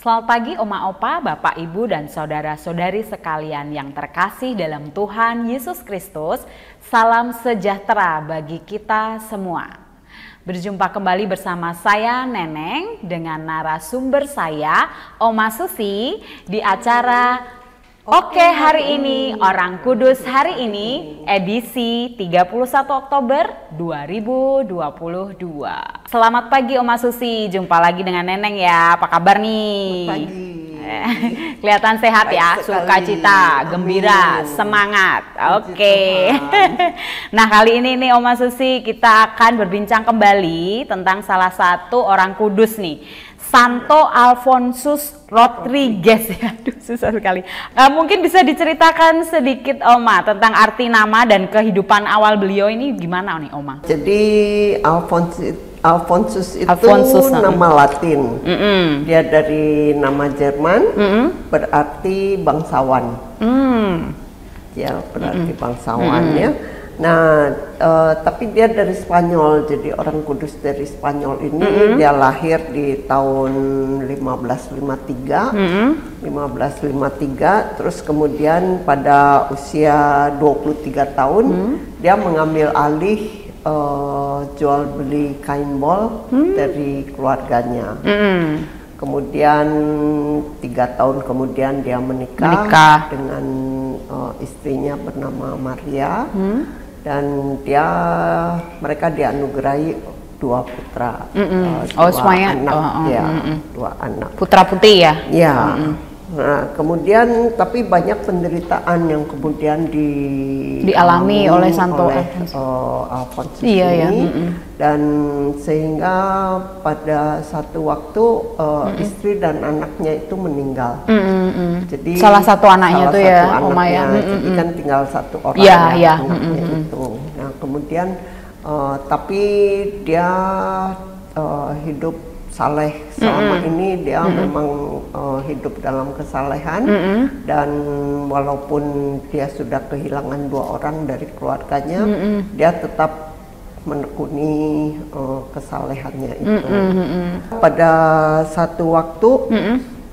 Selamat pagi Oma Opa, Bapak Ibu dan saudara-saudari sekalian yang terkasih dalam Tuhan Yesus Kristus. Salam sejahtera bagi kita semua. Berjumpa kembali bersama saya Neneng dengan narasumber saya Oma Susi di acara Oke hari ini Orang Kudus hari ini edisi 31 Oktober 2022. Selamat pagi Oma Susi, jumpa lagi dengan Neneng ya. Apa kabar nih? Pagi. Kelihatan sehat ya, sukacita, gembira, semangat. Oke. Nah kali ini nih Oma Susi kita akan berbincang kembali tentang salah satu orang kudus nih, Santo Alfonsus Rodriguez. Aduh susah sekali. Mungkin bisa diceritakan sedikit Oma tentang arti nama dan kehidupan awal beliau ini gimana nih Oma? Jadi Alfonsus itu nama Latin. Dia dari nama Jerman, berarti bangsawan. Ya, berarti bangsawan ya. Nah, tapi dia dari Spanyol, jadi orang kudus dari Spanyol ini dia lahir di tahun 1553, terus kemudian pada usia 23 tahun dia mengambil alih jual beli kain bol dari keluarganya. Kemudian 3 tahun kemudian dia menikah. Dengan istrinya bernama Maria. Dan mereka dianugerahi 2 putra, 2 anak, putra putri ya. Ya. Nah, kemudian tapi banyak penderitaan yang kemudian dialami oleh Santo Alfonsus ini, dan sehingga pada satu waktu istri dan anaknya itu meninggal. Jadi salah satu anaknya itu ya, Oma ya. Jadi kan tinggal satu orang anaknya itu. Nah kemudian tapi dia hidup saleh selama ini, dia memang hidup dalam kesalehan, dan walaupun dia sudah kehilangan 2 orang dari keluarganya, dia tetap menekuni kesalehannya itu. Pada satu waktu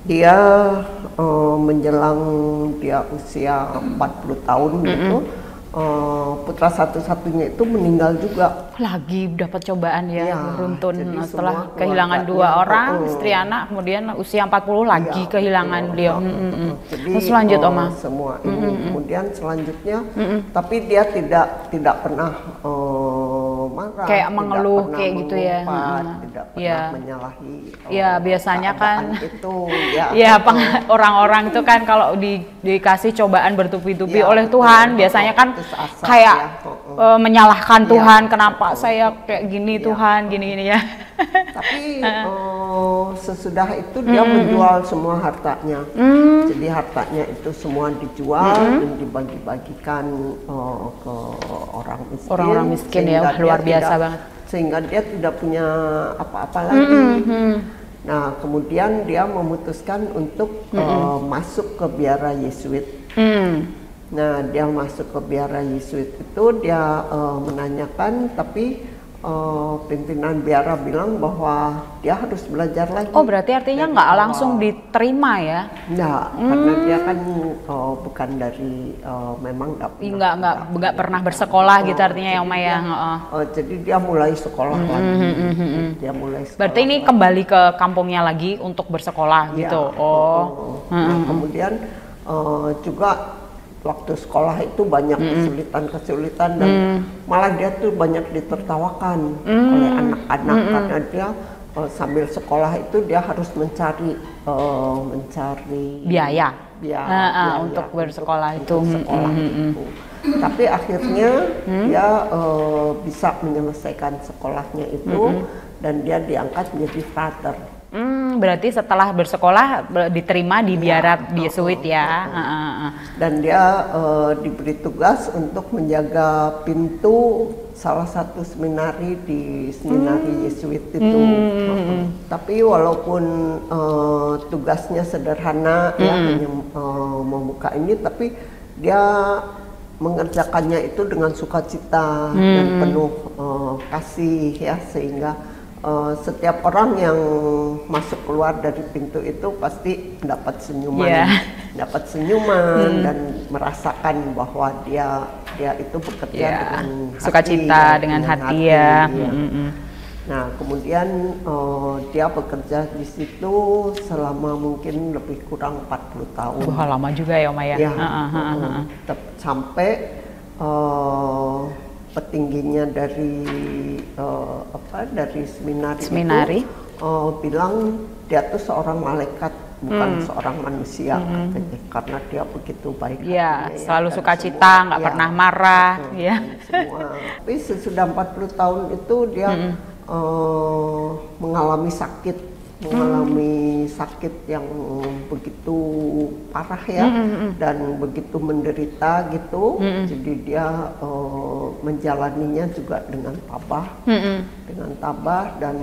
dia menjelang dia usia 40 tahun gitu, putra satu-satunya itu meninggal juga. Lagi dapat cobaan ya, beruntun setelah kehilangan 2 orang, istri anak, kemudian usia 40 lagi kehilangan beliau. Jadi lanjut Oma. Semua ini kemudian selanjutnya, tapi dia tidak pernah marah, kayak mengeluh kayak gitu ya, tidak pernah menyalahi. Ya biasanya kan itu orang-orang itu kan kalau dikasih cobaan bertubi-tubi oleh Tuhan, biasanya kan kayak menyalahkan Tuhan, kenapa saya kayak gini Tuhan, gini-gini ya. Tapi sesudah itu dia menjual semua hartanya. Jadi hartanya itu semua dijual dan dibagi-bagikan ke orang miskin ya, luar biasa banget. Sehingga dia tidak punya apa-apa lagi. Nah kemudian dia memutuskan untuk masuk ke biara Yesuit. Nah dia masuk ke biara Yesuit itu, dia menanyakan, tapi pimpinan biara bilang bahwa dia harus belajar lagi. Oh berarti artinya nggak langsung diterima ya? Nggak, karena dia kan bukan dari memang nggak pernah bersekolah gitu artinya ya Oma ya. Jadi dia mulai sekolah lagi. Dia mulai sekolah. Berarti ini kembali ke kampungnya lagi untuk bersekolah gitu. Nah, kemudian juga waktu sekolah itu banyak kesulitan-kesulitan, dan malah dia tuh banyak ditertawakan oleh anak-anak karena dia sambil sekolah itu dia harus mencari biaya untuk bersekolah itu. Tapi akhirnya dia bisa menyelesaikan sekolahnya itu, dan dia diangkat menjadi frater. Berarti setelah bersekolah diterima di biara Yesuit ya. Dan dia diberi tugas untuk menjaga pintu salah satu seminari di seminari Yesuit itu. Tapi walaupun tugasnya sederhana ya, hanya membuka ini, tapi dia mengerjakannya itu dengan sukacita dan penuh kasih ya, sehingga setiap orang yang masuk keluar dari pintu itu pasti dapat senyuman, dapat senyuman dan merasakan bahwa dia itu bekerja dengan sukacita, dengan hati ya. Nah, kemudian dia bekerja di situ selama mungkin lebih kurang 40 tahun. Wah, lama juga ya Oma ya. Sampai petingginya dari dari seminari itu bilang dia tuh seorang malaikat, bukan seorang manusia katanya, karena dia begitu baik hatinya, selalu sukacita, nggak pernah marah semua. Tapi sesudah 40 tahun itu dia mengalami sakit yang begitu parah ya, dan begitu menderita gitu. Jadi dia menjalaninya juga dengan tabah, dan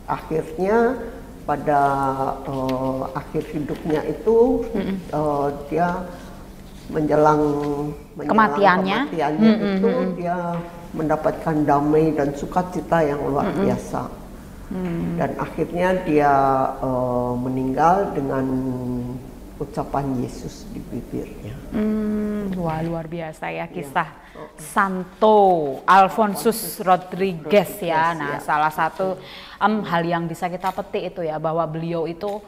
akhirnya pada akhir hidupnya itu dia menjelang kematiannya itu dia mendapatkan damai dan sukacita yang luar biasa. Dan akhirnya dia meninggal dengan ucapan Yesus di bibirnya. Wah, luar biasa ya kisah Santo Alfonsus Rodrigues ya. Nah, salah satu hal yang bisa kita petik itu ya, bahwa beliau itu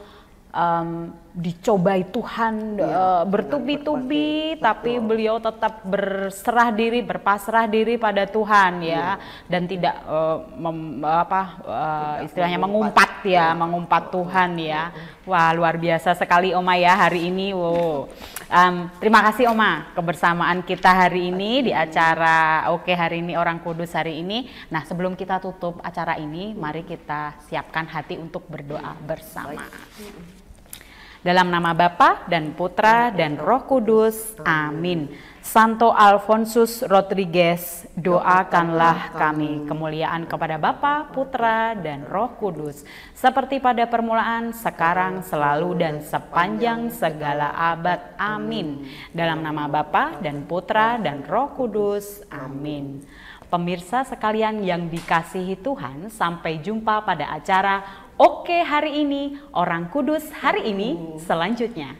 dicobai Tuhan bertubi-tubi, tapi beliau tetap berpasrah diri pada Tuhan ya, dan tidak istilahnya mengumpat Tuhan ya. Wah, luar biasa sekali Oma ya hari ini. Terima kasih Oma kebersamaan kita hari ini di acara hari ini Orang Kudus hari ini. Nah, sebelum kita tutup acara ini, mari kita siapkan hati untuk berdoa bersama. Dalam nama Bapa dan Putra dan Roh Kudus, amin. Santo Alfonsus Rodrigues, doakanlah kami. Kemuliaan kepada Bapa, Putra, dan Roh Kudus, seperti pada permulaan, sekarang, selalu, dan sepanjang segala abad. Amin. Dalam nama Bapa dan Putra dan Roh Kudus, amin. Pemirsa sekalian yang dikasihi Tuhan, sampai jumpa pada acara Oke hari ini, Orang Kudus hari ini selanjutnya.